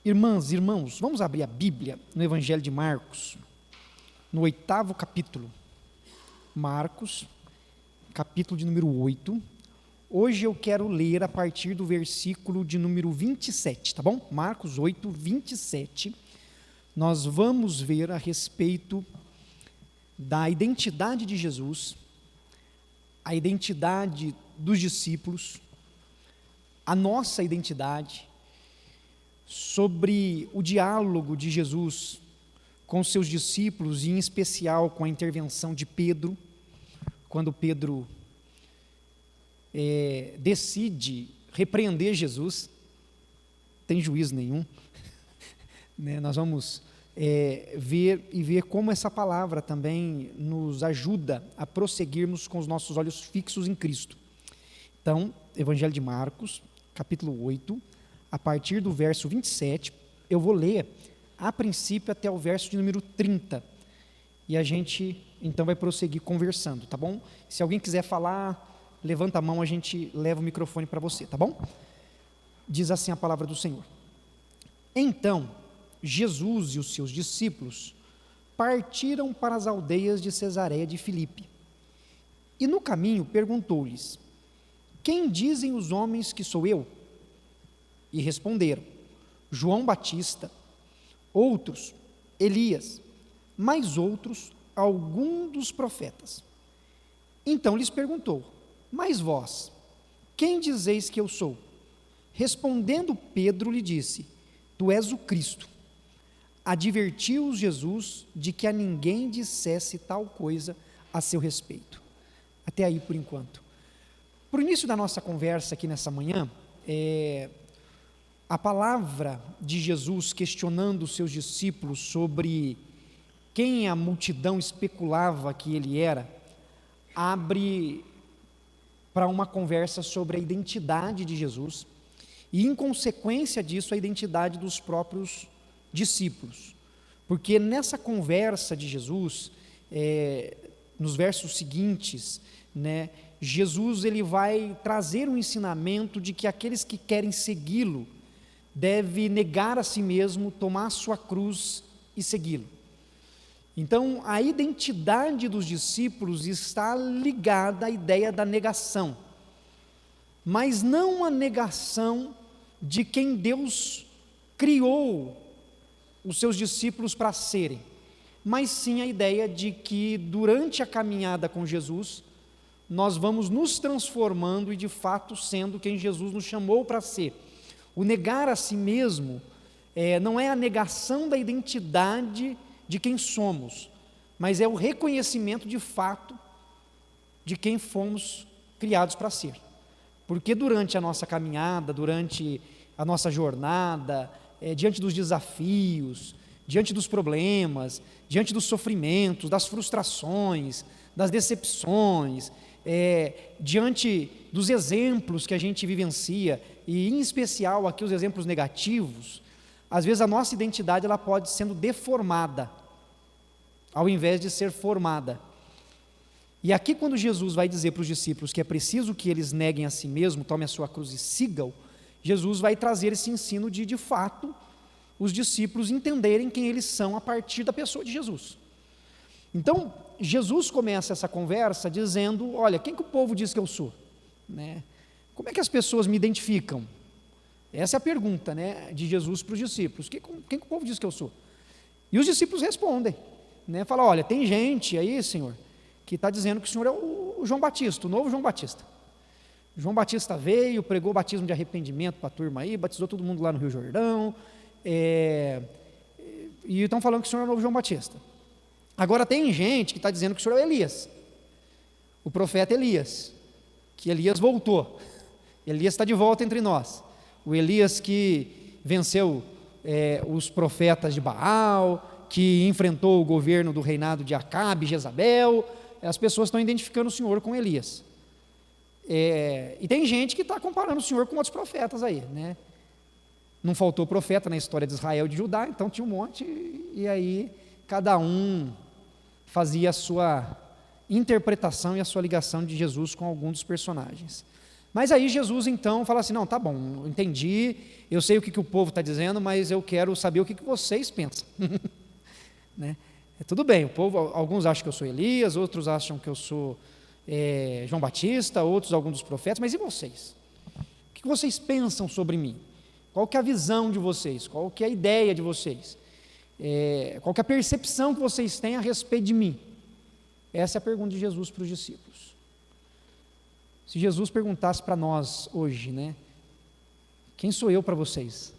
Irmãs e irmãos, vamos abrir a Bíblia no Evangelho de Marcos, no 8º capítulo. Marcos, capítulo de número 8. Hoje eu quero ler a partir do versículo de número 27, tá bom? Marcos 8, 27. Nós vamos ver a respeito da identidade de Jesus, a identidade dos discípulos, a nossa identidade, sobre o diálogo de Jesus com seus discípulos, e em especial com a intervenção de Pedro, quando Pedro decide repreender Jesus, tem juízo nenhum, né? Nós vamos ver como essa palavra também nos ajuda a prosseguirmos com os nossos olhos fixos em Cristo. Então, Evangelho de Marcos, capítulo 8, a partir do verso 27, eu vou ler a princípio até o verso de número 30, e a gente então vai prosseguir conversando, tá bom? Se alguém quiser falar, levanta a mão, a gente leva o microfone para você, tá bom? Diz assim a palavra do Senhor. Então, Jesus e os seus discípulos partiram para as aldeias de Cesareia de Filipe, e no caminho perguntou-lhes: quem dizem os homens que sou eu? E responderam: João Batista, outros, Elias, mais outros, algum dos profetas. Então lhes perguntou: mas vós, quem dizeis que eu sou? Respondendo Pedro lhe disse: tu és o Cristo. Advertiu-os Jesus de que a ninguém dissesse tal coisa a seu respeito. Até aí por enquanto. Para o início da nossa conversa aqui nessa manhã, a palavra de Jesus questionando os seus discípulos sobre quem a multidão especulava que ele era, abre para uma conversa sobre a identidade de Jesus e, em consequência disso, a identidade dos próprios discípulos. Porque nessa conversa de Jesus, nos versos seguintes, né, Jesus ele vai trazer um ensinamento de que aqueles que querem segui-lo deve negar a si mesmo, tomar a sua cruz e segui-lo. Então, a identidade dos discípulos está ligada à ideia da negação, mas não a negação de quem Deus criou os seus discípulos para serem, mas sim a ideia de que durante a caminhada com Jesus, nós vamos nos transformando e de fato sendo quem Jesus nos chamou para ser. O negar a si mesmo não é a negação da identidade de quem somos, mas é o reconhecimento de fato de quem fomos criados para ser. Porque durante a nossa caminhada, durante a nossa jornada, diante dos desafios, diante dos problemas, diante dos sofrimentos, das frustrações, das decepções, diante dos exemplos que a gente vivencia, e em especial aqui os exemplos negativos, às vezes a nossa identidade ela pode sendo deformada, ao invés de ser formada. E aqui quando Jesus vai dizer para os discípulos que é preciso que eles neguem a si mesmo, tomem a sua cruz e sigam, Jesus vai trazer esse ensino de fato, os discípulos entenderem quem eles são a partir da pessoa de Jesus. Então, Jesus começa essa conversa dizendo: olha, quem que o povo diz que eu sou? Né? Como é que as pessoas me identificam? Essa é a pergunta, né, de Jesus para os discípulos: quem que o povo diz que eu sou? E os discípulos respondem, né, falam: olha, tem gente aí, Senhor, que está dizendo que o Senhor é o João Batista, o novo João Batista. João Batista veio, pregou o batismo de arrependimento para a turma aí, batizou todo mundo lá no Rio Jordão, e estão falando que o Senhor é o novo João Batista. Agora tem gente que está dizendo que o Senhor é Elias, o profeta Elias, que Elias voltou, Elias está de volta entre nós, o Elias que venceu os profetas de Baal, que enfrentou o governo do reinado de Acabe e Jezabel. As pessoas estão identificando o Senhor com Elias, e tem gente que está comparando o Senhor com outros profetas aí, né? Não faltou profeta na história de Israel e de Judá, então tinha um monte, e aí cada um fazia a sua interpretação e a sua ligação de Jesus com algum dos personagens. Mas aí Jesus então fala assim, não, tá bom, entendi, eu sei o que o povo está dizendo, mas eu quero saber o que vocês pensam. Né? Tudo bem, o povo, alguns acham que eu sou Elias, outros acham que eu sou João Batista, outros alguns dos profetas, mas e vocês? O que vocês pensam sobre mim? Qual que é a visão de vocês? Qual que é a ideia de vocês? Qual que é a percepção que vocês têm a respeito de mim? Essa é a pergunta de Jesus para os discípulos. Se Jesus perguntasse para nós hoje, né? Quem sou eu para vocês?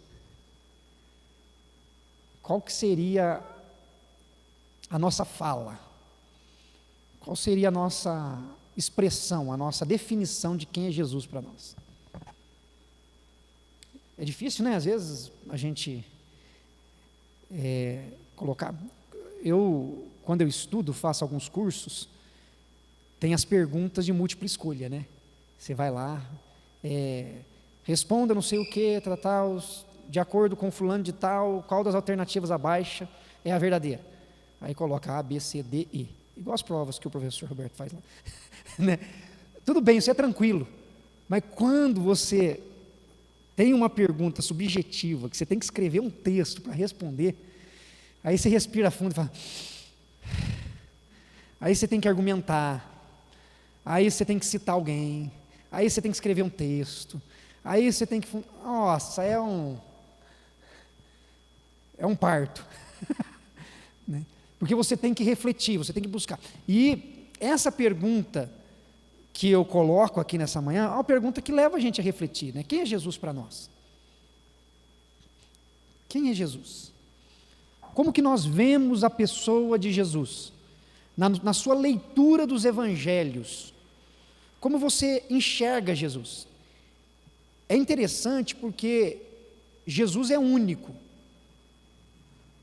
Qual que seria a nossa fala? Qual seria a nossa expressão, a nossa definição de quem é Jesus para nós? É difícil, né? Às vezes a gente colocar. Quando eu estudo, faço alguns cursos, tem as perguntas de múltipla escolha, né? Você vai lá, responda não sei o que, tal, de acordo com fulano de tal, qual das alternativas abaixo é a verdadeira. Aí coloca A, B, C, D, E. Igual as provas que o professor Roberto faz lá. Né? Tudo bem, isso é tranquilo. Mas quando você tem uma pergunta subjetiva, que você tem que escrever um texto para responder, aí você respira fundo e fala... Aí você tem que argumentar, aí você tem que citar alguém, aí você tem que escrever um texto, aí você tem que... Nossa, é um parto. Né? Porque você tem que refletir, você tem que buscar. E essa pergunta que eu coloco aqui nessa manhã, é uma pergunta que leva a gente a refletir, né? Quem é Jesus para nós? Quem é Jesus? Como que nós vemos a pessoa de Jesus? Na sua leitura dos evangelhos, como você enxerga Jesus? É interessante porque Jesus é único.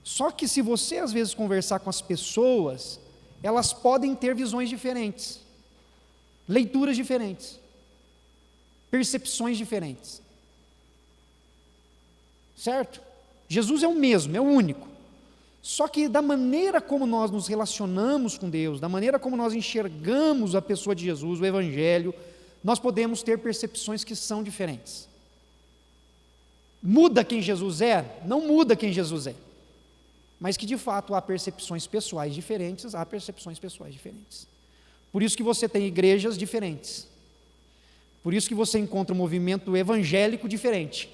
Só que se você às vezes conversar com as pessoas, elas podem ter visões diferentes, leituras diferentes, percepções diferentes. Certo? Jesus é o mesmo, é o único. Só que da maneira como nós nos relacionamos com Deus, da maneira como nós enxergamos a pessoa de Jesus, o Evangelho, nós podemos ter percepções que são diferentes. Muda quem Jesus é? Não muda quem Jesus é. Mas que de fato há percepções pessoais diferentes, há percepções pessoais diferentes. Por isso que você tem igrejas diferentes. Por isso que você encontra um movimento evangélico diferente.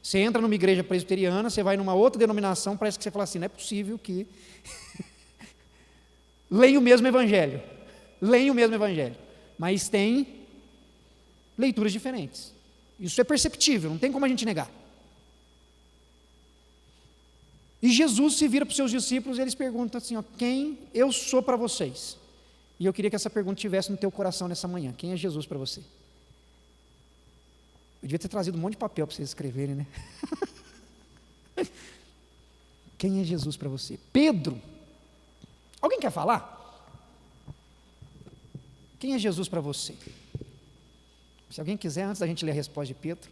Você entra numa igreja presbiteriana, você vai numa outra denominação, parece que você fala assim, não é possível que leia o mesmo evangelho, mas tem leituras diferentes. Isso é perceptível, não tem como a gente negar. E Jesus se vira para os seus discípulos e eles perguntam assim, quem eu sou para vocês? E eu queria que essa pergunta estivesse no teu coração nessa manhã, quem é Jesus para você? Eu devia ter trazido um monte de papel para vocês escreverem, né? Quem é Jesus para você? Pedro. Alguém quer falar? Quem é Jesus para você? Se alguém quiser, antes da gente ler a resposta de Pedro.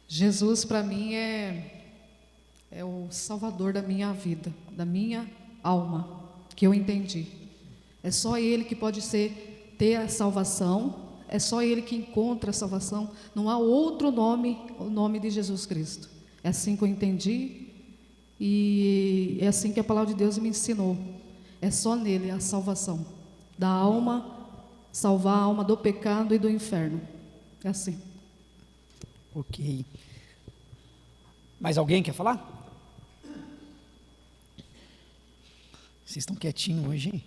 Jesus para mim é o salvador da minha vida, da minha alma, que eu entendi. É só Ele que pode ter a salvação, é só Ele que encontra a salvação, não há outro nome, o nome de Jesus Cristo. É assim que eu entendi e é assim que a palavra de Deus me ensinou. É só nele a salvação da alma, salvar a alma do pecado e do inferno. É assim. Ok. Mais alguém quer falar? Vocês estão quietinhos hoje, hein?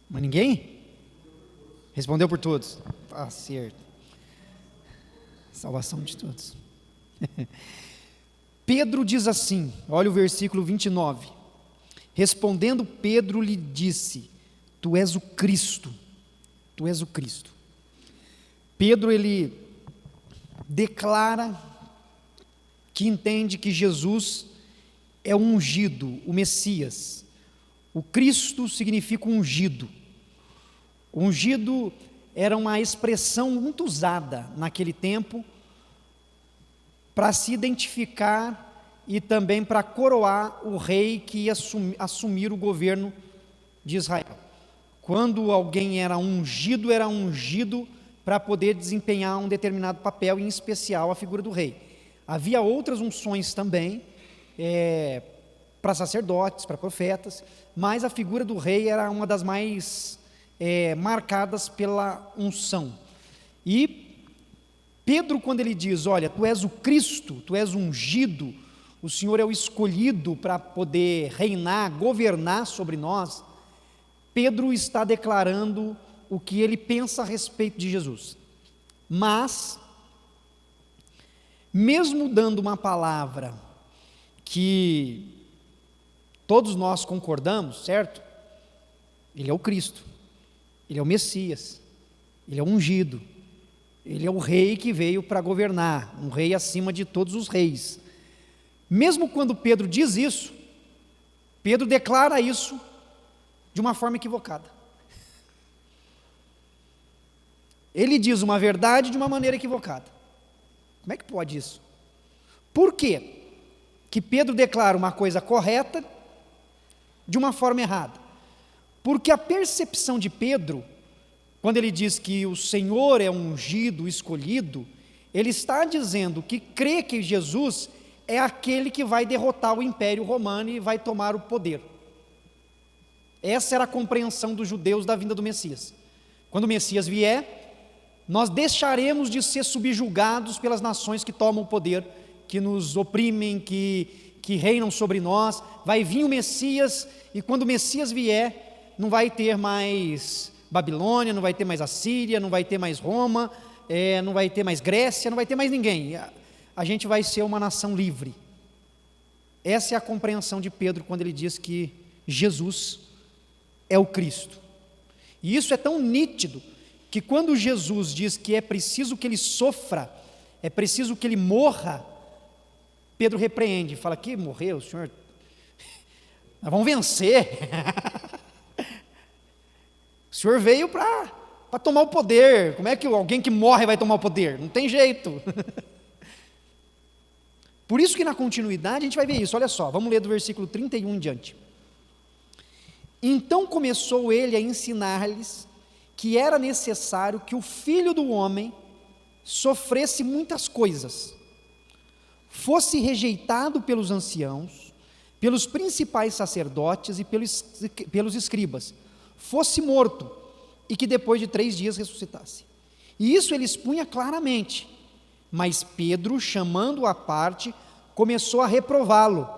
Mas ninguém? Respondeu por todos. Tá certo. Salvação de todos. Pedro diz assim, olha o versículo 29. Respondendo Pedro lhe disse, tu és o Cristo. Tu és o Cristo. Pedro, ele declara que entende que Jesus é o ungido, o Messias. O Cristo significa ungido. O ungido era uma expressão muito usada naquele tempo para se identificar e também para coroar o rei que ia assumir o governo de Israel. Quando alguém era ungido para poder desempenhar um determinado papel, em especial a figura do rei. Havia outras unções também, para sacerdotes, para profetas, mas a figura do rei era uma das mais marcadas pela unção. E Pedro, quando ele diz, olha, tu és o Cristo, tu és ungido, o Senhor é o escolhido para poder reinar, governar sobre nós, Pedro está declarando o que ele pensa a respeito de Jesus. Mas, mesmo dando uma palavra que todos nós concordamos, certo? Ele é o Cristo, ele é o Messias, ele é o ungido, ele é o rei que veio para governar, um rei acima de todos os reis. Mesmo quando Pedro diz isso, Pedro declara isso de uma forma equivocada. Ele diz uma verdade de uma maneira equivocada. Como é que pode isso? Por quê que Pedro declara uma coisa correta de uma forma errada? Porque a percepção de Pedro, quando ele diz que o Senhor é ungido, escolhido, ele está dizendo que crê que Jesus é aquele que vai derrotar o Império Romano e vai tomar o poder. Essa era a compreensão dos judeus da vinda do Messias. Quando o Messias vier, nós deixaremos de ser subjugados pelas nações que tomam o poder, que nos oprimem, que reinam sobre nós. Vai vir o Messias, e quando o Messias vier, não vai ter mais Babilônia, não vai ter mais Assíria, não vai ter mais Roma, não vai ter mais Grécia, não vai ter mais ninguém. A gente vai ser uma nação livre. Essa é a compreensão de Pedro quando ele diz que Jesus é o Cristo. E isso é tão nítido que quando Jesus diz que é preciso que ele sofra, é preciso que ele morra, Pedro repreende, fala que morreu, Senhor, nós vamos vencer. O Senhor veio para tomar o poder. Como é que alguém que morre vai tomar o poder? Não tem jeito. Por isso que na continuidade a gente vai ver isso. Olha só, vamos ler do versículo 31 em diante. Então começou ele a ensinar-lhes que era necessário que o Filho do Homem sofresse muitas coisas, fosse rejeitado pelos anciãos, pelos principais sacerdotes e pelos escribas, fosse morto, e que depois de 3 dias ressuscitasse. E isso ele expunha claramente, mas Pedro, chamando-o à parte, começou a reprová-lo.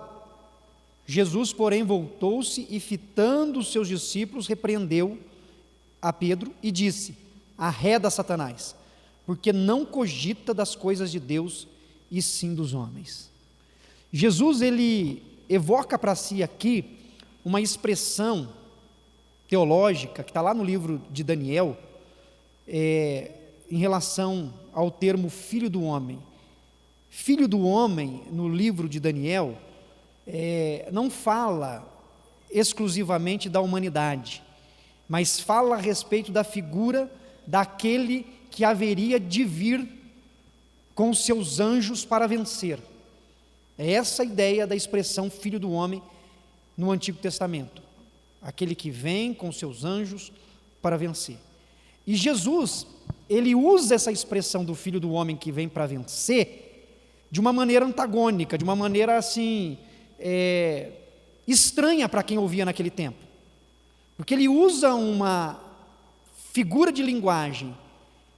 Jesus, porém, voltou-se e, fitando os seus discípulos, repreendeu a Pedro e disse: arreda, Satanás, porque não cogita das coisas de Deus, e sim dos homens. Jesus, ele evoca para si aqui uma expressão teológica que está lá no livro de Daniel, em relação ao termo filho do homem. Filho do homem, no livro de Daniel, não fala exclusivamente da humanidade, mas fala a respeito da figura daquele que haveria de vir com os seus anjos para vencer. É essa a ideia da expressão filho do homem no Antigo Testamento. Aquele que vem com os seus anjos para vencer. E Jesus, ele usa essa expressão do filho do homem que vem para vencer de uma maneira antagônica, de uma maneira assim, estranha para quem ouvia naquele tempo. Porque ele usa uma figura de linguagem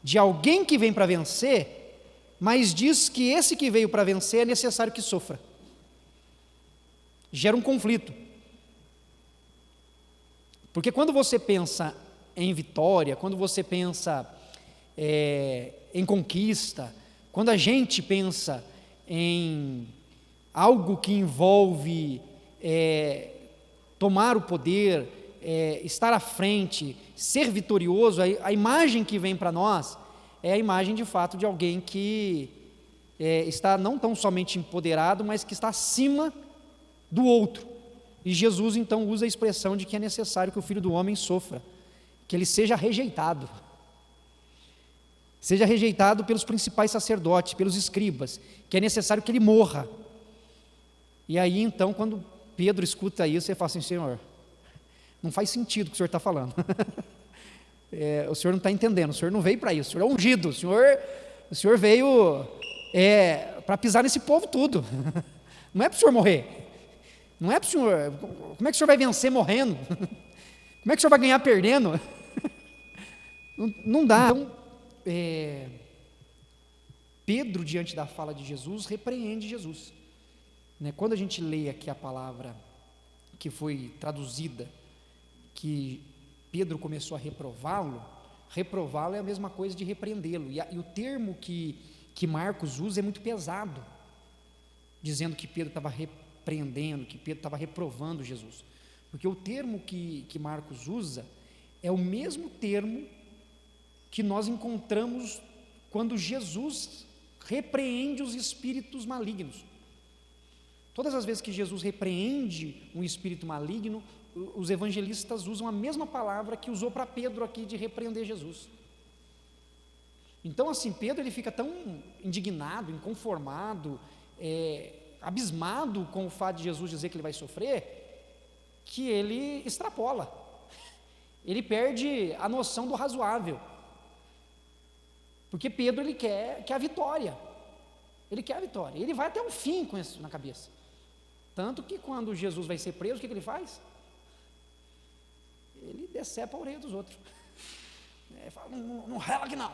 de alguém que vem para vencer, mas diz que esse que veio para vencer é necessário que sofra. Gera um conflito. Porque quando você pensa em vitória, quando você pensa em conquista, quando a gente pensa em algo que envolve tomar o poder, estar à frente, ser vitorioso, a imagem que vem para nós é a imagem de fato de alguém que está não tão somente empoderado, mas que está acima do outro. E Jesus então usa a expressão de que é necessário que o Filho do Homem sofra, que ele seja rejeitado pelos principais sacerdotes, pelos escribas, que é necessário que ele morra. E aí então, quando Pedro escuta isso, ele fala assim: Senhor, não faz sentido o que o Senhor está falando. O Senhor não está entendendo, o Senhor não veio para isso, o Senhor é ungido, o Senhor veio para pisar nesse povo tudo. Não é para o Senhor morrer, não é para o Senhor. Como é que o Senhor vai vencer morrendo? Como é que o Senhor vai ganhar perdendo? Não dá. Então, Pedro, diante da fala de Jesus, repreende Jesus. Quando a gente lê aqui a palavra que foi traduzida, que Pedro começou a reprová-lo é a mesma coisa de repreendê-lo, e o termo que Marcos usa é muito pesado, dizendo que Pedro estava repreendendo, que Pedro estava reprovando Jesus, porque o termo que Marcos usa é o mesmo termo que nós encontramos quando Jesus repreende os espíritos malignos. Todas as vezes que Jesus repreende um espírito maligno, os evangelistas usam a mesma palavra que usou para Pedro aqui de repreender Jesus. Então, assim, Pedro ele fica tão indignado, inconformado, abismado com o fato de Jesus dizer que ele vai sofrer, que ele extrapola, ele perde a noção do razoável, porque Pedro ele quer a vitória, ele vai até o fim com isso na cabeça. Tanto que quando Jesus vai ser preso, o que ele faz? Ele decepa a orelha dos outros. Ele fala: não rela aqui não.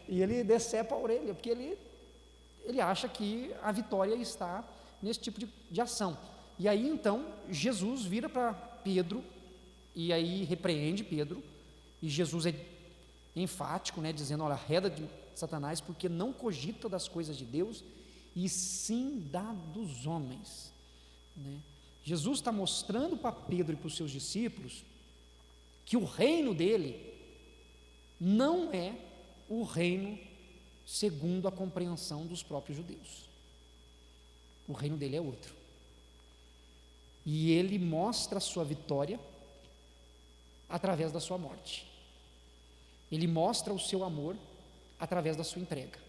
E ele decepa a orelha, porque ele acha que a vitória está nesse tipo de ação. E aí então Jesus vira para Pedro e aí repreende Pedro, e Jesus é enfático, dizendo: olha, arreda de Satanás, porque não cogita das coisas de Deus, e sim da dos homens. Jesus está mostrando para Pedro e para os seus discípulos que o reino dele não é o reino segundo a compreensão dos próprios judeus. O reino dele é outro. E ele mostra a sua vitória através da sua morte. Ele mostra o seu amor através da sua entrega.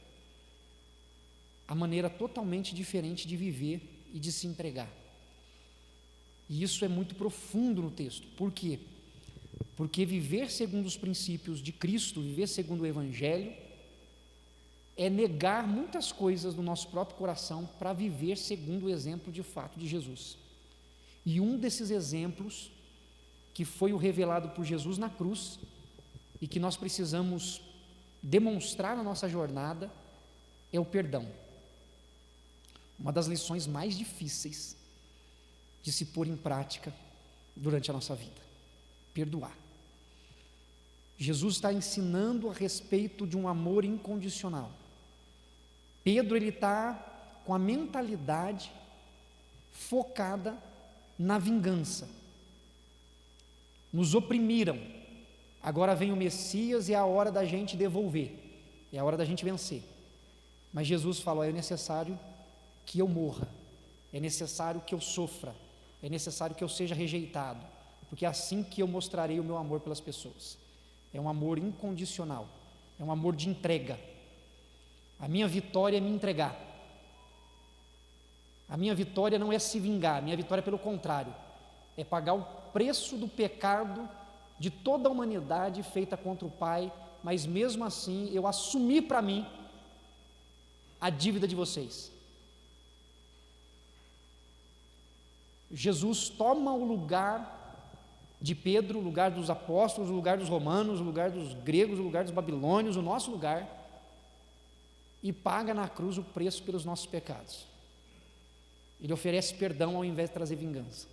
A maneira totalmente diferente de viver e de se entregar. E isso é muito profundo no texto. Por quê? Porque viver segundo os princípios de Cristo, viver segundo o Evangelho, é negar muitas coisas do nosso próprio coração para viver segundo o exemplo de fato de Jesus. E um desses exemplos, que foi o revelado por Jesus na cruz, e que nós precisamos demonstrar na nossa jornada, é o perdão. Uma das lições mais difíceis de se pôr em prática durante a nossa vida: perdoar. Jesus está ensinando a respeito de um amor incondicional. Pedro ele está com a mentalidade focada na vingança. Nos oprimiram, agora vem o Messias e é a hora da gente devolver, é a hora da gente vencer. Mas Jesus falou: é necessário que eu morra, é necessário que eu sofra, é necessário que eu seja rejeitado, porque é assim que eu mostrarei o meu amor pelas pessoas. É um amor incondicional, é um amor de entrega. A minha vitória é me entregar. A minha vitória não é se vingar, a minha vitória, pelo contrário, é pagar o preço do pecado de toda a humanidade feita contra o Pai, mas mesmo assim eu assumi para mim a dívida de vocês. Jesus toma o lugar de Pedro, o lugar dos apóstolos, o lugar dos romanos, o lugar dos gregos, o lugar dos babilônios, o nosso lugar, e paga na cruz o preço pelos nossos pecados. Ele oferece perdão ao invés de trazer vingança.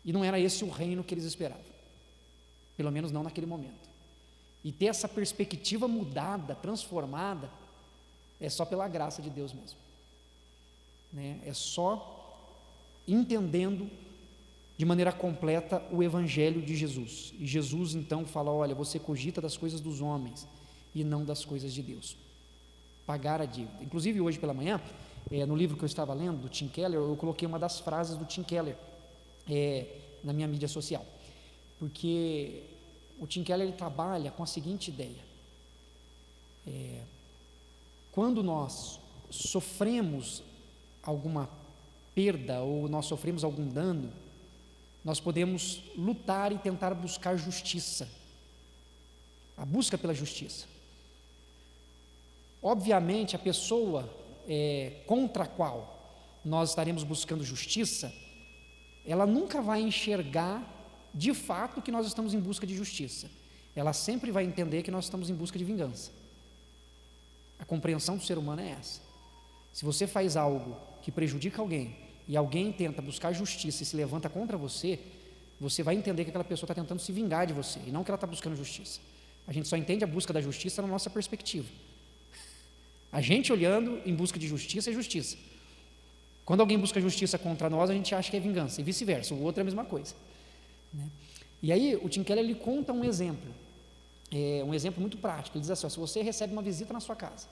E não era esse o reino que eles esperavam, pelo menos não naquele momento. E ter essa perspectiva mudada, transformada, é só pela graça de Deus mesmo, É só entendendo de maneira completa o Evangelho de Jesus. E Jesus então fala: olha, você cogita das coisas dos homens e não das coisas de Deus. Pagar a dívida. Inclusive hoje pela manhã, no livro que eu estava lendo, do Tim Keller, eu coloquei uma das frases do Tim Keller na minha mídia social, porque o Tim Keller ele trabalha com a seguinte ideia: quando nós sofremos alguma perda ou nós sofremos algum dano, nós podemos lutar e tentar buscar justiça, a busca pela justiça. Obviamente, a pessoa contra a qual nós estaremos buscando justiça, ela nunca vai enxergar de fato que nós estamos em busca de justiça. Ela sempre vai entender que nós estamos em busca de vingança. A compreensão do ser humano é essa. Se você faz algo que prejudica alguém e alguém tenta buscar justiça e se levanta contra você, você vai entender que aquela pessoa está tentando se vingar de você e não que ela está buscando justiça. A gente só entende a busca da justiça na nossa perspectiva. A gente olhando em busca de justiça é justiça. Quando alguém busca justiça contra nós, a gente acha que é vingança, e vice-versa, o outro é a mesma coisa, né? E aí o Tim Keller, ele conta um exemplo muito prático. Ele diz assim, se você recebe uma visita na sua casa,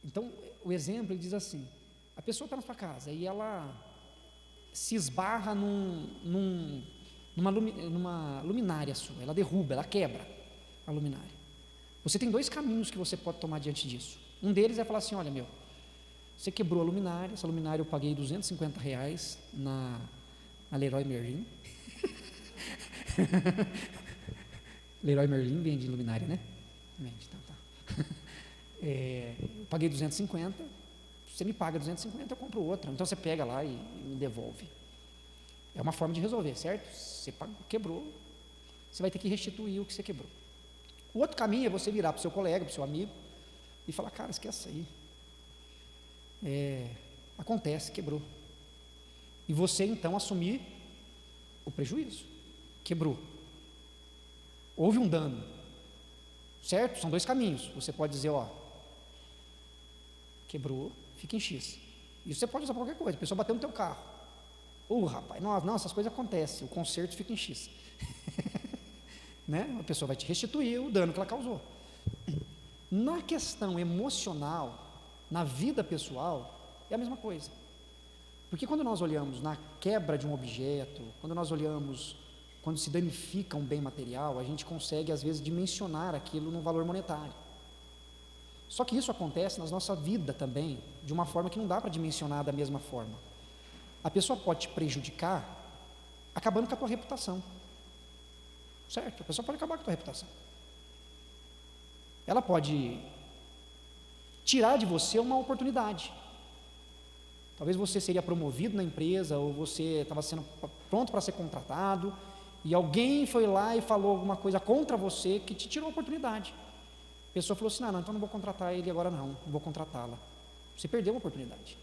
então o exemplo, ele diz assim, a pessoa está na sua casa e ela se esbarra numa luminária sua, ela derruba, ela quebra a luminária. Você tem dois caminhos que você pode tomar diante disso. Um deles é falar assim, olha, você quebrou a luminária, essa luminária eu paguei R$250 na Leroy Merlin. Leroy Merlin vende luminária, né? Vende, então tá. Eu paguei 250, você me paga 250, eu compro outra. Então você pega lá e me devolve. É uma forma de resolver, certo? Você quebrou, você vai ter que restituir o que você quebrou. O outro caminho é você virar para o seu colega, para o seu amigo e falar, cara, esquece aí. Acontece, quebrou. E você então assumir o prejuízo. Quebrou. Houve um dano. Certo? São dois caminhos. Você pode dizer, quebrou, fica em X. Isso você pode usar para qualquer coisa. A pessoa bateu no teu carro. Rapaz, não, essas coisas acontecem. O conserto fica em X. Né? A pessoa vai te restituir o dano que ela causou. Na questão emocional, na vida pessoal, é a mesma coisa. Porque quando nós olhamos na quebra de um objeto, quando se danifica um bem material, a gente consegue às vezes dimensionar aquilo no valor monetário. Só que isso acontece na nossa vida também, de uma forma que não dá para dimensionar da mesma forma. A pessoa pode te prejudicar acabando com a tua reputação. Certo? A pessoa pode acabar com a tua reputação. Ela pode tirar de você uma oportunidade. Talvez você seria promovido na empresa, ou você estava sendo pronto para ser contratado, e alguém foi lá e falou alguma coisa contra você que te tirou a oportunidade. A pessoa falou assim, não, então não vou contratar ele agora não vou contratá-la. Você perdeu uma oportunidade.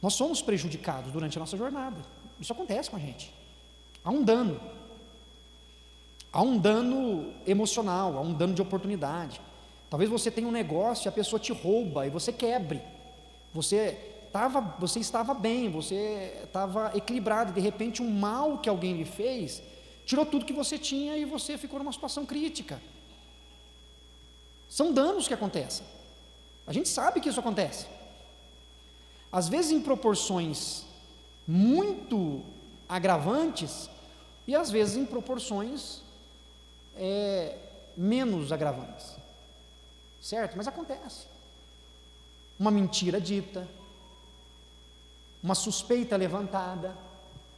Nós somos prejudicados durante a nossa jornada. Isso acontece com a gente. Há um dano. Há um dano emocional, há um dano de oportunidade. Talvez você tenha um negócio e a pessoa te rouba e você quebre. Você estava bem, você estava equilibrado, de repente um mal que alguém lhe fez, tirou tudo que você tinha e você ficou numa situação crítica. São danos que acontecem. A gente sabe que isso acontece. Às vezes em proporções muito agravantes e às vezes em proporções menos agravantes. Certo? Mas acontece. Uma mentira dita, uma suspeita levantada,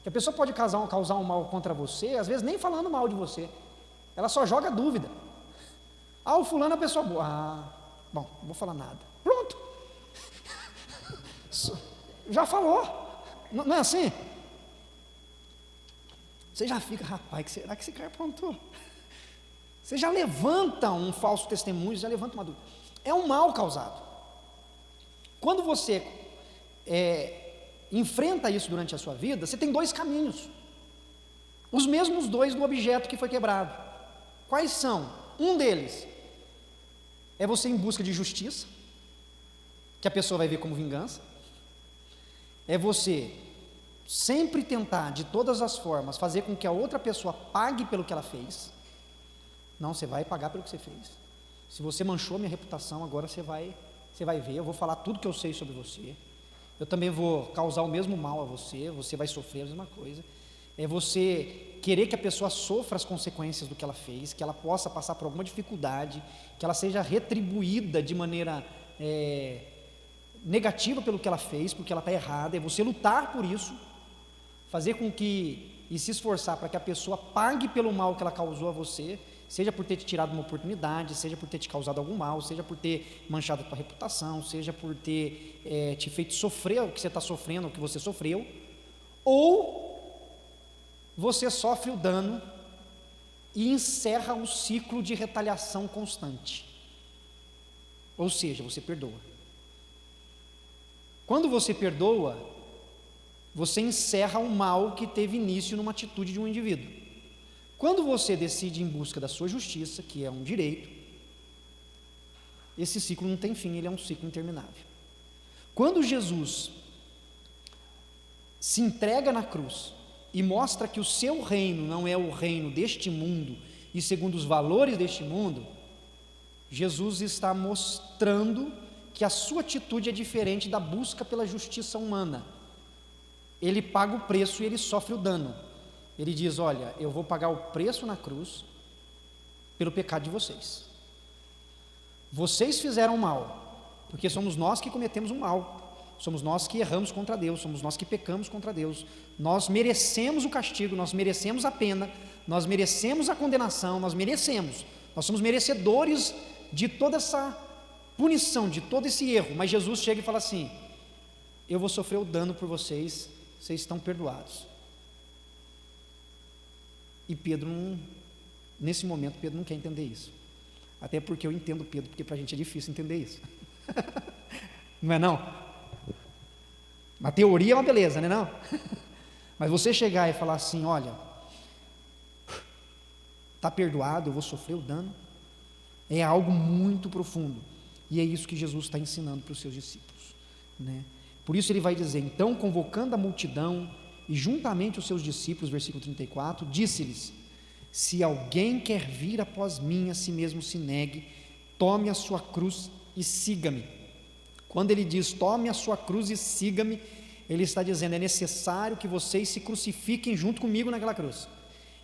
que a pessoa pode causar um mal contra você, às vezes nem falando mal de você, ela só joga dúvida. O fulano é a pessoa boa. Bom, não vou falar nada. Pronto. Já falou. Não é assim? Você já fica, rapaz, que será que esse cara aprontou? Você já levanta um falso testemunho, já levanta uma dúvida. É um mal causado. Quando você enfrenta isso durante a sua vida, você tem dois caminhos. Os mesmos dois do objeto que foi quebrado. Quais são? Um deles é você em busca de justiça, que a pessoa vai ver como vingança. É você sempre tentar, de todas as formas, fazer com que a outra pessoa pague pelo que ela fez. Não, você vai pagar pelo que você fez. Se você manchou minha reputação, agora você vai ver, eu vou falar tudo que eu sei sobre você. Eu também vou causar o mesmo mal a você, você vai sofrer a mesma coisa. É você querer que a pessoa sofra as consequências do que ela fez, que ela possa passar por alguma dificuldade, que ela seja retribuída de maneira negativa pelo que ela fez, porque ela está errada. É você lutar por isso, fazer com que, e se esforçar para que a pessoa pague pelo mal que ela causou a você, seja por ter te tirado uma oportunidade, seja por ter te causado algum mal, seja por ter manchado a tua reputação, seja por ter te feito sofrer o que você está sofrendo, o que você sofreu, ou você sofre o dano e encerra o ciclo de retaliação constante, ou seja, você perdoa. Quando você perdoa, você encerra o mal que teve início numa atitude de um indivíduo. Quando você decide em busca da sua justiça, que é um direito, esse ciclo não tem fim, ele é um ciclo interminável. Quando Jesus se entrega na cruz e mostra que o seu reino não é o reino deste mundo e segundo os valores deste mundo, Jesus está mostrando que a sua atitude é diferente da busca pela justiça humana. Ele paga o preço e ele sofre o dano. Ele diz: olha, eu vou pagar o preço na cruz pelo pecado de vocês. Vocês fizeram mal, porque somos nós que cometemos o mal, somos nós que erramos contra Deus, somos nós que pecamos contra Deus. Nós merecemos o castigo, nós merecemos a pena, nós merecemos a condenação, nós somos merecedores de toda essa punição, de todo esse erro. Mas Jesus chega e fala assim: eu vou sofrer o dano por vocês, vocês estão perdoados. E Pedro, nesse momento, Pedro não quer entender isso. Até porque eu entendo Pedro, porque para a gente é difícil entender isso. Não é não? Na teoria é uma beleza, não é não? Mas você chegar e falar assim: olha, está perdoado, eu vou sofrer o dano, é algo muito profundo. E é isso que Jesus está ensinando para os seus discípulos, né? Por isso ele vai dizer: então, convocando a multidão e juntamente os seus discípulos, versículo 34, disse-lhes: se alguém quer vir após mim, a si mesmo se negue, tome a sua cruz e siga-me. Quando ele diz tome a sua cruz e siga-me, ele está dizendo: é necessário que vocês se crucifiquem junto comigo naquela cruz,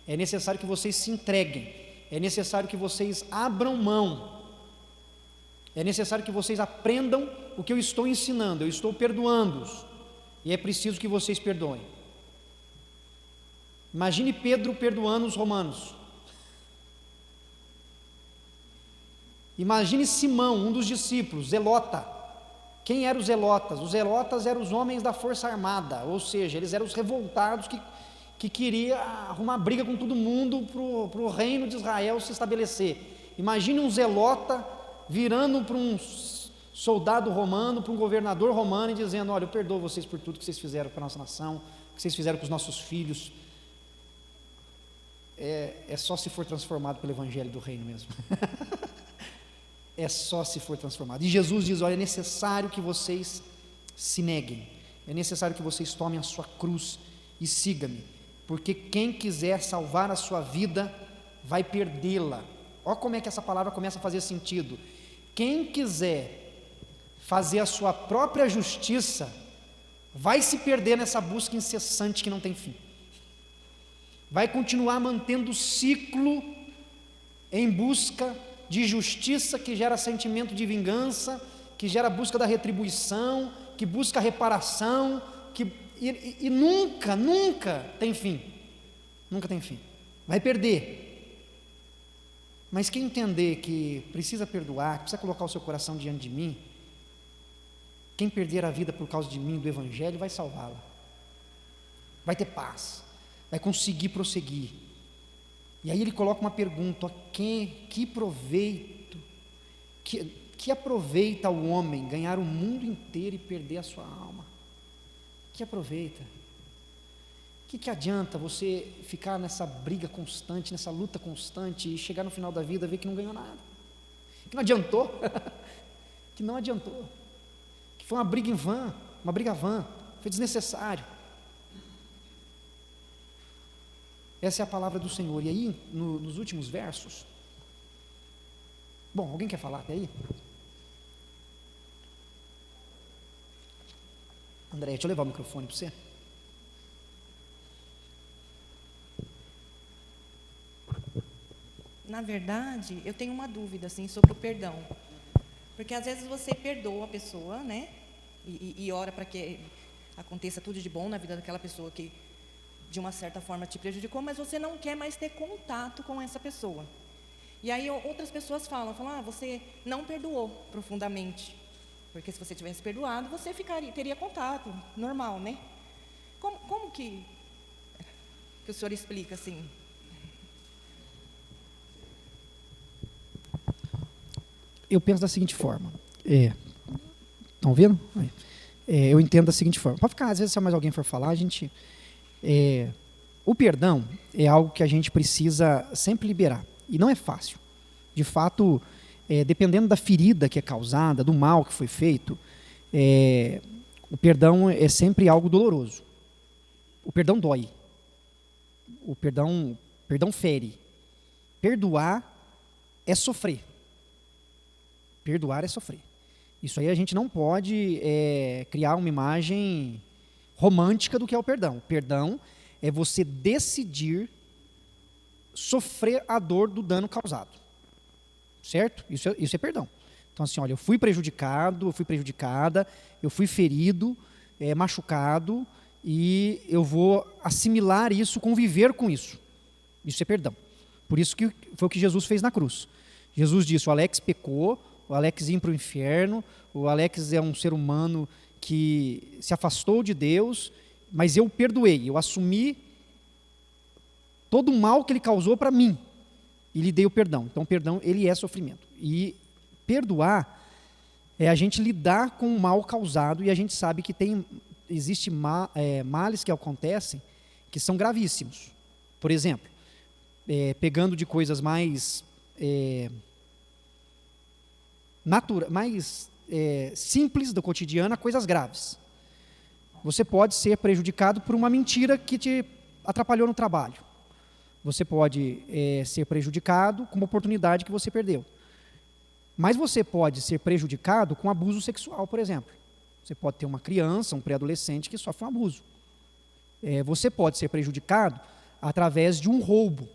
é necessário que vocês se entreguem, é necessário que vocês abram mão, é necessário que vocês aprendam o que eu estou ensinando, eu estou perdoando-os, e é preciso que vocês perdoem. Imagine Pedro perdoando os romanos. Imagine Simão, um dos discípulos, zelota. Quem eram os zelotas? Os zelotas eram os homens da força armada, ou seja, eles eram os revoltados que queriam arrumar briga com todo mundo para o reino de Israel se estabelecer. Imagine um zelota virando para um soldado romano, para um governador romano e dizendo: olha, eu perdoo vocês por tudo que vocês fizeram com a nossa nação, o que vocês fizeram com os nossos filhos. É só se for transformado pelo evangelho do reino mesmo. É só se for transformado. E Jesus diz: olha, é necessário que vocês se neguem, é necessário que vocês tomem a sua cruz e siga-me, porque quem quiser salvar a sua vida vai perdê-la. Olha como é que essa palavra começa a fazer sentido. Quem quiser fazer a sua própria justiça vai se perder nessa busca incessante que não tem fim, vai continuar mantendo o ciclo em busca de justiça, que gera sentimento de vingança, que gera busca da retribuição, que busca reparação, e nunca tem fim, nunca tem fim, vai perder. Mas quem entender que precisa perdoar, que precisa colocar o seu coração diante de mim, quem perder a vida por causa de mim, do evangelho, vai salvá-la, vai ter paz, vai conseguir prosseguir. E aí ele coloca uma pergunta: que proveito, que aproveita o homem ganhar o mundo inteiro e perder a sua alma? Que aproveita? O que adianta você ficar nessa briga constante, nessa luta constante, e chegar no final da vida e ver que não ganhou nada, que não adiantou, que não adiantou, que foi uma briga em vão, uma briga vã, foi desnecessário. Essa é a palavra do Senhor. E aí, nos últimos versos, bom, alguém quer falar até aí? André, deixa eu levar o microfone para você. Na verdade, eu tenho uma dúvida assim, sobre o perdão. Porque às vezes você perdoa a pessoa, né? E ora para que aconteça tudo de bom na vida daquela pessoa que, de uma certa forma, te prejudicou, mas você não quer mais ter contato com essa pessoa. E aí outras pessoas falam, você não perdoou profundamente. Porque se você tivesse perdoado, você teria contato, normal, né? Como que o senhor explica assim? Eu penso da seguinte forma. Estão vendo? Eu entendo da seguinte forma. Pode ficar, às vezes, se mais alguém for falar, a gente... o perdão é algo que a gente precisa sempre liberar. E não é fácil. De fato, dependendo da ferida que é causada, do mal que foi feito, o perdão é sempre algo doloroso. O perdão dói. O perdão fere. Perdoar é sofrer. Perdoar é sofrer. Isso aí a gente não pode criar uma imagem romântica do que é o perdão. O perdão é você decidir sofrer a dor do dano causado. Certo? Isso é perdão. Então assim, olha, eu fui prejudicado, eu fui prejudicada, eu fui ferido, machucado, e eu vou assimilar isso, conviver com isso. Isso é perdão. Por isso que foi o que Jesus fez na cruz. Jesus disse, o Alex pecou, o Alex ia para o inferno, o Alex é um ser humano que se afastou de Deus, mas eu perdoei, eu assumi todo o mal que ele causou para mim, e lhe dei o perdão. Então o perdão, ele é sofrimento. E perdoar é a gente lidar com o mal causado, e a gente sabe que existe males que acontecem que são gravíssimos. Por exemplo, pegando de coisas mais simples do cotidiano a coisas graves. Você pode ser prejudicado por uma mentira que te atrapalhou no trabalho. Você pode ser prejudicado com uma oportunidade que você perdeu. Mas você pode ser prejudicado com abuso sexual, por exemplo. Você pode ter uma criança, um pré-adolescente que sofre um abuso. Você pode ser prejudicado através de um roubo.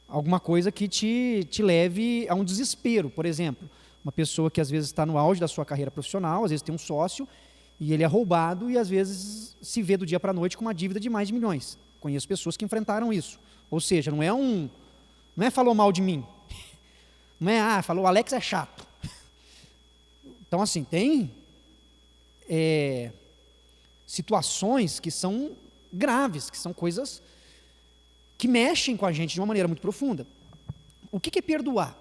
Alguma coisa que te leve a um desespero, por exemplo. Uma pessoa que às vezes está no auge da sua carreira profissional, às vezes tem um sócio, e ele é roubado e às vezes se vê do dia para a noite com uma dívida de mais de milhões. Conheço pessoas que enfrentaram isso. Ou seja, não é falou mal de mim. Não é, falou o Alex é chato. Então assim, tem situações que são graves, que são coisas que mexem com a gente de uma maneira muito profunda. O que é perdoar?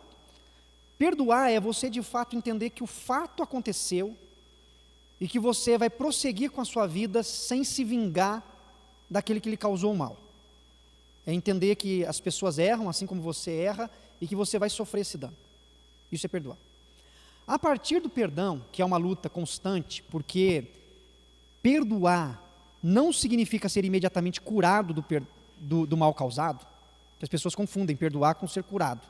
Perdoar é você de fato entender que o fato aconteceu e que você vai prosseguir com a sua vida sem se vingar daquele que lhe causou o mal. É entender que as pessoas erram assim como você erra e que você vai sofrer esse dano. Isso é perdoar. A partir do perdão, que é uma luta constante, porque perdoar não significa ser imediatamente curado do mal causado, que as pessoas confundem perdoar com ser curado.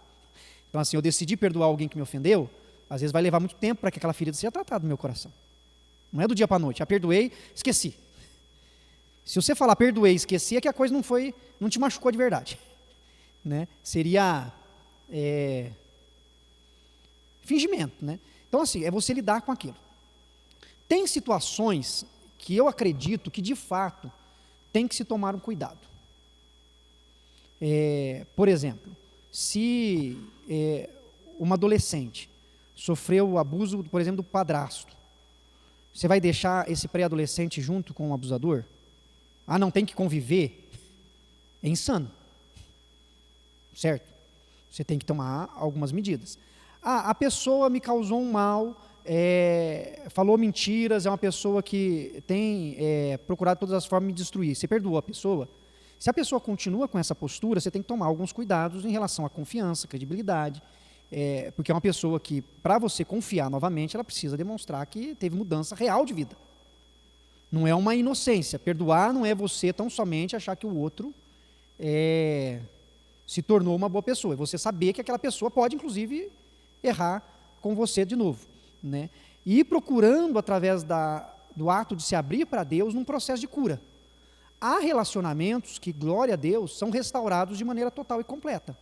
Então assim, eu decidi perdoar alguém que me ofendeu, às vezes vai levar muito tempo para que aquela ferida seja tratada no meu coração. Não é do dia para a noite, perdoei, esqueci. Se você falar perdoei, esqueci, é que a coisa não te machucou de verdade. Né? Seria fingimento. Né? Então assim, é você lidar com aquilo. Tem situações que eu acredito que de fato tem que se tomar um cuidado. Por exemplo, se uma adolescente sofreu o abuso, por exemplo, do padrasto, você vai deixar esse pré-adolescente junto com o abusador? Não tem que conviver? É insano. Certo? Você tem que tomar algumas medidas. A pessoa me causou um mal, falou mentiras, é uma pessoa que tem procurado de todas as formas me destruir. Você perdoou a pessoa? Se a pessoa continua com essa postura, você tem que tomar alguns cuidados em relação à confiança, credibilidade, porque é uma pessoa que, para você confiar novamente, ela precisa demonstrar que teve mudança real de vida. Não é uma inocência. Perdoar não é você tão somente achar que o outro se tornou uma boa pessoa. É você saber que aquela pessoa pode, inclusive, errar com você de novo. Né? E ir procurando, através do ato de se abrir para Deus, num processo de cura. Há relacionamentos que, glória a Deus, são restaurados de maneira total e completa.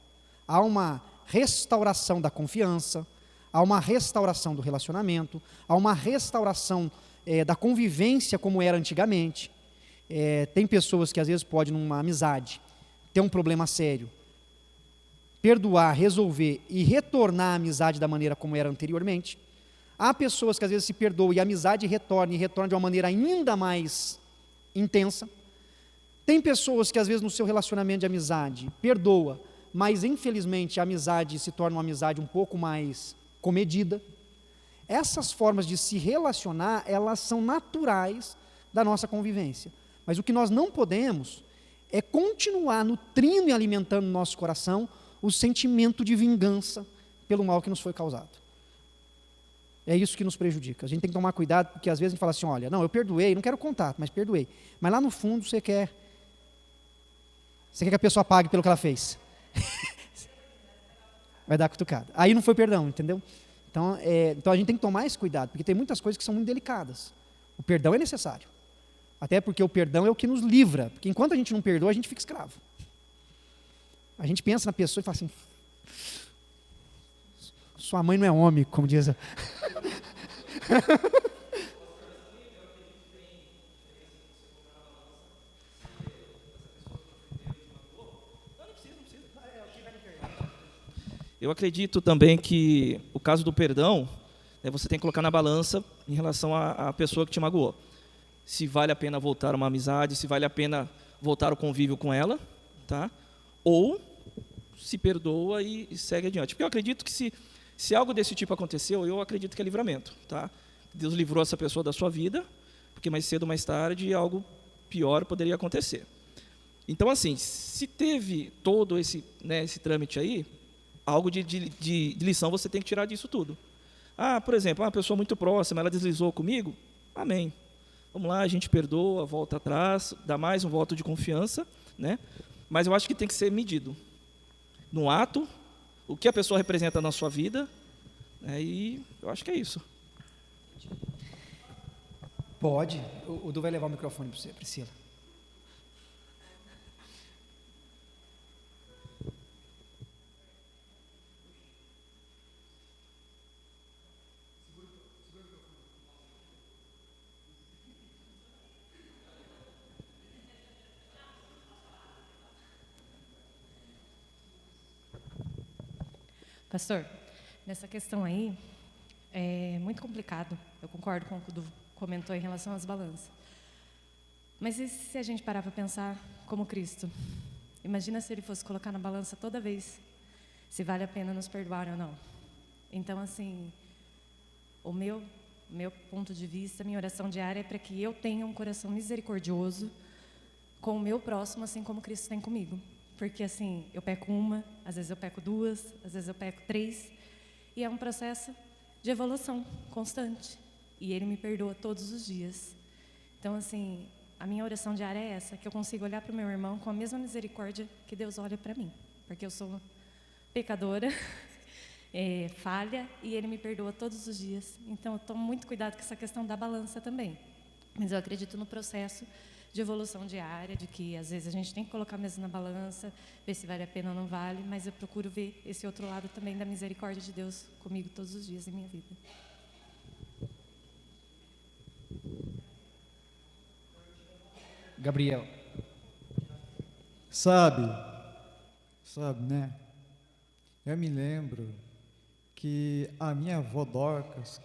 há uma restauração da confiança, há uma restauração do relacionamento, há uma restauração da convivência como era antigamente. Tem pessoas que às vezes podem, numa amizade, ter um problema sério, perdoar, resolver e retornar à amizade da maneira como era anteriormente. Há pessoas que às vezes se perdoam e a amizade retorna, e retorna de uma maneira ainda mais intensa. Tem pessoas que às vezes no seu relacionamento de amizade perdoa, mas infelizmente a amizade se torna uma amizade um pouco mais comedida. Essas formas de se relacionar, elas são naturais da nossa convivência. Mas o que nós não podemos é continuar nutrindo e alimentando no nosso coração o sentimento de vingança pelo mal que nos foi causado. É isso que nos prejudica. A gente tem que tomar cuidado, porque às vezes a gente fala assim, olha, não, eu perdoei, não quero contato, mas perdoei. Mas lá no fundo você quer que a pessoa pague pelo que ela fez. Vai dar cutucada. Aí não foi perdão, entendeu? Então a gente tem que tomar esse cuidado, porque tem muitas coisas que são muito delicadas. O perdão é necessário. Até porque o perdão é o que nos livra. Porque enquanto a gente não perdoa, a gente fica escravo. A gente pensa na pessoa e fala assim, sua mãe não é homem, como diz. Eu acredito também que o caso do perdão, você tem que colocar na balança em relação à pessoa que te magoou. Se vale a pena voltar a uma amizade, se vale a pena voltar ao convívio com ela, tá? Ou se perdoa e segue adiante. Porque eu acredito que se algo desse tipo aconteceu, eu acredito que é livramento, tá? Deus livrou essa pessoa da sua vida, porque mais cedo ou mais tarde algo pior poderia acontecer. Então, assim, se teve todo esse trâmite aí, algo de lição você tem que tirar disso tudo. Por exemplo, uma pessoa muito próxima, ela deslizou comigo, amém. Vamos lá, a gente perdoa, volta atrás, dá mais um voto de confiança, né? Mas eu acho que tem que ser medido. No ato, o que a pessoa representa na sua vida, e eu acho que é isso. Pode. O Du vai levar o microfone para você, Priscila. Pastor, nessa questão aí, é muito complicado. Eu concordo com o que o Du comentou em relação às balanças. Mas e se a gente parar para pensar como Cristo? Imagina se ele fosse colocar na balança toda vez se vale a pena nos perdoar ou não. Então, assim, o meu ponto de vista, minha oração diária é para que eu tenha um coração misericordioso com o meu próximo, assim como Cristo tem comigo. Porque, assim, eu peco uma, às vezes eu peco duas, às vezes eu peco três, e é um processo de evolução constante. E Ele me perdoa todos os dias. Então, assim, a minha oração diária é essa, que eu consiga olhar para o meu irmão com a mesma misericórdia que Deus olha para mim. Porque eu sou pecadora, falha, e Ele me perdoa todos os dias. Então, eu tomo muito cuidado com essa questão da balança também. Mas eu acredito no processo de evolução diária, de que às vezes a gente tem que colocar mesmo na balança, ver se vale a pena ou não vale, mas eu procuro ver esse outro lado também da misericórdia de Deus comigo todos os dias da minha vida. Gabriel. Sabe, né? Eu me lembro que a minha avó Dorcas,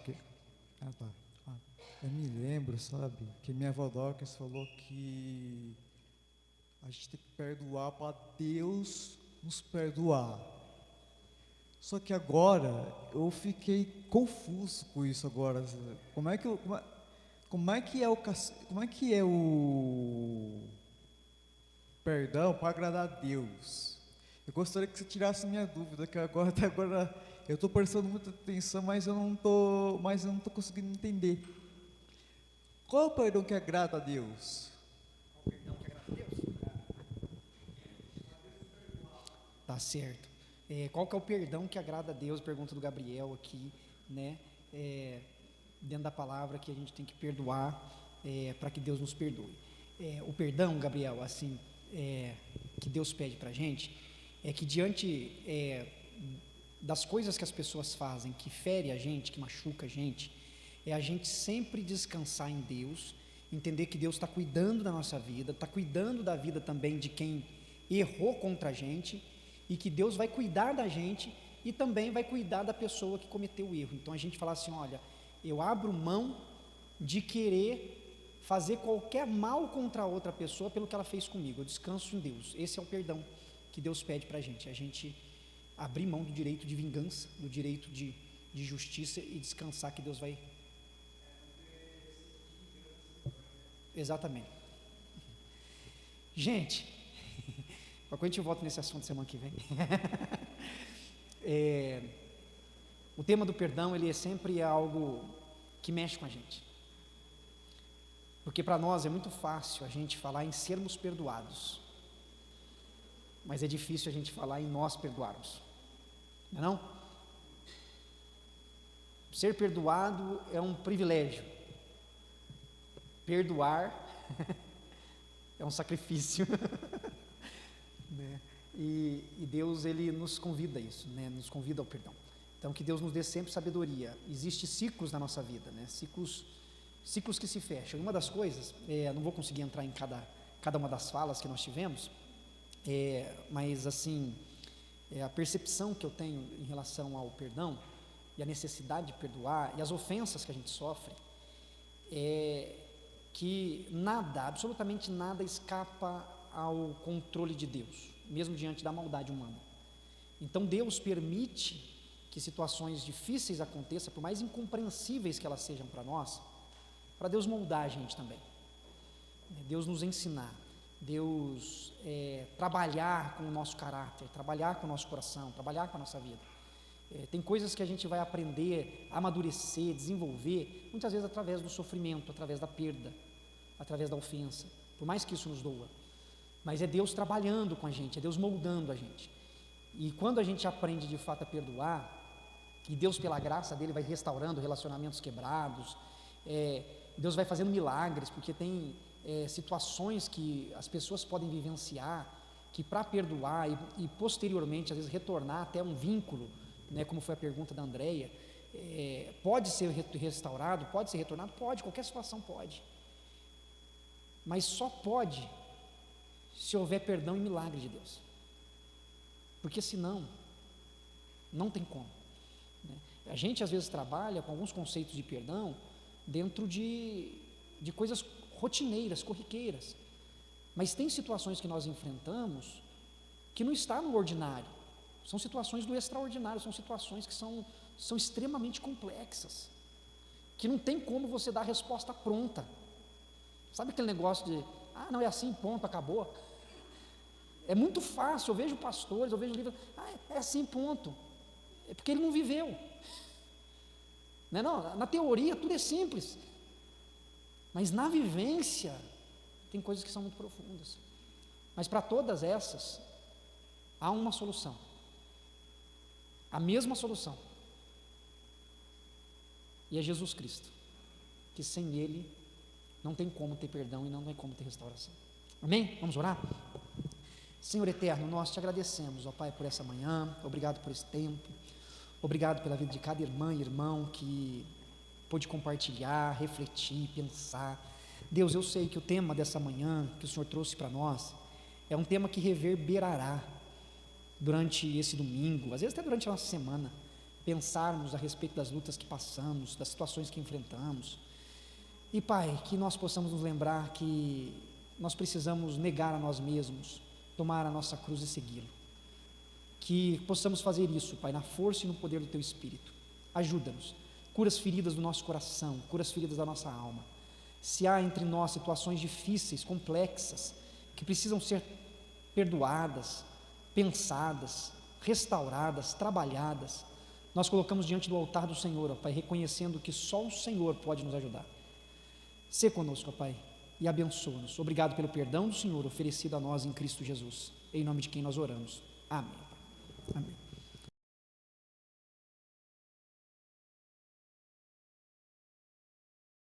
eu me lembro, sabe, que minha avó Dorcas falou que a gente tem que perdoar para Deus nos perdoar. Só que agora eu fiquei confuso com isso agora. Como é que é o perdão para agradar a Deus? Eu gostaria que você tirasse minha dúvida, que até agora eu estou prestando muita atenção, mas eu não estou conseguindo entender. Qual é o perdão que agrada a Deus? O perdão que agrada a Deus? Tá certo. Qual que é o perdão que agrada a Deus? Pergunta do Gabriel aqui, né? Dentro da palavra que a gente tem que perdoar para que Deus nos perdoe. O perdão, Gabriel, assim, que Deus pede para a gente, é que diante das coisas que as pessoas fazem, que fere a gente, que machuca a gente sempre descansar em Deus, entender que Deus está cuidando da nossa vida, está cuidando da vida também de quem errou contra a gente, e que Deus vai cuidar da gente e também vai cuidar da pessoa que cometeu o erro. Então a gente fala assim: olha, eu abro mão de querer fazer qualquer mal contra a outra pessoa pelo que ela fez comigo, eu descanso em Deus. Esse é o perdão que Deus pede para a gente abrir mão do direito de vingança, do direito de justiça, e descansar que Deus vai. Exatamente. Gente, quando a gente volta nesse assunto semana que vem. O tema do perdão, ele é sempre algo que mexe com a gente, porque para nós é muito fácil a gente falar em sermos perdoados, mas é difícil a gente falar em nós perdoarmos, não é não? Ser perdoado é um privilégio, perdoar é um sacrifício. Né? E Deus, ele nos convida a isso, né? Nos convida ao perdão. Então que Deus nos dê sempre sabedoria. Existem ciclos na nossa vida, né? Ciclos que se fecham. E uma das coisas, não vou conseguir entrar em cada uma das falas que nós tivemos, mas assim, a percepção que eu tenho em relação ao perdão e a necessidade de perdoar e as ofensas que a gente sofre, é que nada, absolutamente nada escapa ao controle de Deus, mesmo diante da maldade humana. Então Deus permite que situações difíceis aconteçam, por mais incompreensíveis que elas sejam para nós, para Deus moldar a gente também, Deus nos ensinar, Deus trabalhar com o nosso caráter, trabalhar com o nosso coração, trabalhar com a nossa vida. Tem coisas que a gente vai aprender, amadurecer, desenvolver, muitas vezes através do sofrimento, através da perda, através da ofensa, por mais que isso nos doa. Mas é Deus trabalhando com a gente, é Deus moldando a gente. E quando a gente aprende de fato a perdoar, e Deus pela graça dele vai restaurando relacionamentos quebrados, Deus vai fazendo milagres, porque tem situações que as pessoas podem vivenciar, que para perdoar e posteriormente às vezes retornar até um vínculo, né, como foi a pergunta da Andréia, pode ser restaurado, pode ser retornado, pode, qualquer situação pode, mas só pode se houver perdão e milagre de Deus, porque senão não tem como, né? A gente às vezes trabalha com alguns conceitos de perdão dentro de coisas rotineiras, corriqueiras, mas tem situações que nós enfrentamos que não está no ordinário, são situações do extraordinário, são situações que são extremamente complexas, que não tem como você dar a resposta pronta. Sabe aquele negócio de, não é assim, ponto, acabou? É muito fácil, eu vejo pastores, eu vejo livros, é assim, ponto. É porque ele não viveu. Não é não? Na teoria tudo é simples, mas na vivência tem coisas que são muito profundas. Mas para todas essas há uma solução, a mesma solução, e é Jesus Cristo, que sem Ele não tem como ter perdão e não tem como ter restauração. Amém? Vamos orar? Senhor eterno, nós te agradecemos, ó Pai, por essa manhã, obrigado por esse tempo, obrigado pela vida de cada irmã e irmão que pôde compartilhar, refletir, pensar. Deus, eu sei que o tema dessa manhã que o Senhor trouxe para nós é um tema que reverberará durante esse domingo, às vezes até durante a nossa semana, pensarmos a respeito das lutas que passamos, das situações que enfrentamos. E Pai, que nós possamos nos lembrar que nós precisamos negar a nós mesmos, tomar a nossa cruz e segui-lo. Que possamos fazer isso, Pai, na força e no poder do Teu Espírito. Ajuda-nos, cura as feridas do nosso coração, cura as feridas da nossa alma. Se há entre nós situações difíceis, complexas, que precisam ser perdoadas, pensadas, restauradas, trabalhadas, nós colocamos diante do altar do Senhor, ó Pai, reconhecendo que só o Senhor pode nos ajudar. Sê conosco, ó Pai, e abençoa-nos. Obrigado pelo perdão do Senhor oferecido a nós em Cristo Jesus, em nome de quem nós oramos. Amém. Amém.